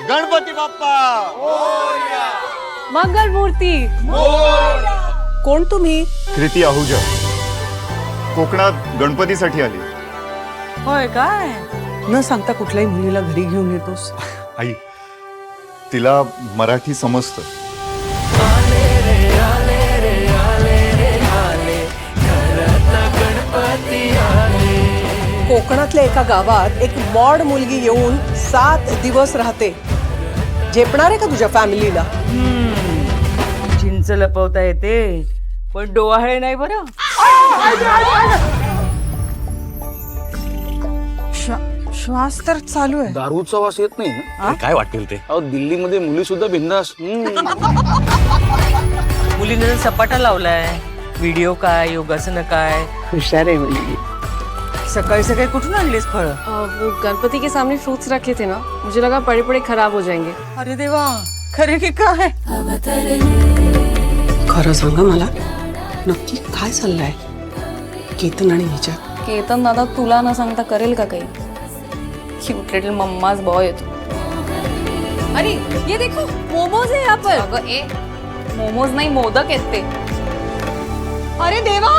गणपती बाप्पा मंगल मूर्ती कोण तुम्ही? कृती आहुजा कोकणात गणपतीसाठी आली. होय काय? न सांगता कुठल्याही मुलीला घरी घेऊन येतोस? आई तिला मराठी समजतं. कोकणातल्या एका गावात एक मॉड मुलगी येऊन 7 दिवस राहते. झेपणार आहे का तुझ्या फॅमिलीला? चिंच लपवता येते पण डोहाळे नाही बरं. श्वास तर चालू आहे. दारूचा वास येत नाही ना? काय वाटेल ते. अहो दिल्लीमध्ये मुली सुद्धा बिंदास. मुलीने सपाटा लावलाय. व्हिडिओ काय, योगासनं काय. हुशार आहे मुलगी. सकाळी सकाळी कुठून आणलीस फळं? वो गणपति के सामने फ्रूट्स रखे थे ना, मुझे लगा पड़े पड़े खराब हो जाएंगे. अरे देवा, खरे की काय? खरं सांगा मला, नक्की काय चाललंय केतन आणि हिच्यात? केतन दादा तुला न सांगता करेल का काही? क्यूट लिटिल मम्माज बॉय तो. अरे ये देखो मोमोज है यहाँ पर. अगं ए मोमोज नहीं मोदक आहेत ते. अरे देवा,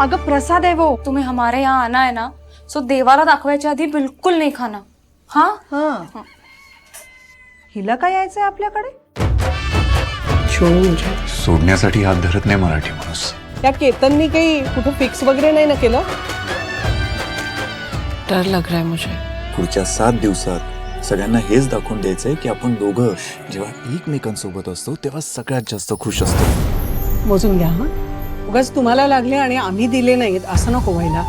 अगं प्रसाद आहे वो. तुम्हें हमारे यहाँ आना है ना, सो देवाला दाखवायच्या आधी बिलकुल नहीं खाना. हाँ हिला काय यायचंय आपल्याकडे? सोडण्यासाठी हात धरत नाही मराठी माणूस. त्या केतननी काही कुठं फिक्स वगैरे नाही ना केलं? डर लग रहा है मुझे. पुढच्या 7 दिवसात सगळ्यांना हेच दाखवून द्यायचंय की आपण दोघं जेव्हा एकमेकांसोबत असतो तेव्हा सगळ्यात जास्त खुश असतो. मोजून घ्या. हा उगाच तुम्हाला लागले आणि आम्ही दिले नाहीत असं नको व्हायला.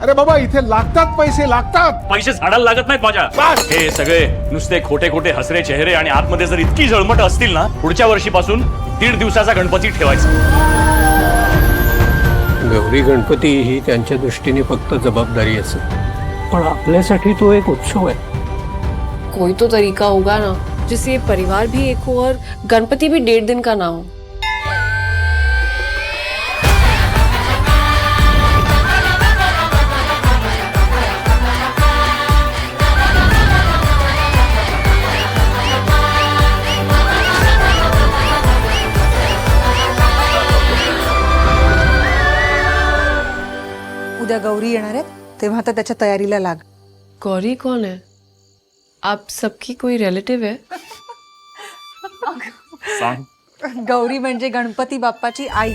अरे बाबा इथे लागतात पैसे लागतात. पैसे झाडाला लागत नाहीत माझ्या. हे सगळे नुसते खोटे खोटे हसरे चेहरे आणि आतमध्ये जर इतकी जळमट असतील ना, पुढच्या वर्षीपासून 1.5 दिवसाचा गणपती ठेवायचा. गौरी गणपती ही त्यांच्या दृष्टीने फक्त जबाबदारी असेल, पण आपल्यासाठी तो एक उत्सव आहे. कोई तो तरीका होगा ना जिससे ये परिवार भी एक हो और गणपति भी 1.5 दिन का ना हो. उद्या गौरी येणार आहेत तेव्हा तर त्याच्या तयारीला लाग. गौरी कौन है? आप सबकी कोई रिलेटिव है? सांग. गौरी म्हणजे गणपती बाप्पाची आई.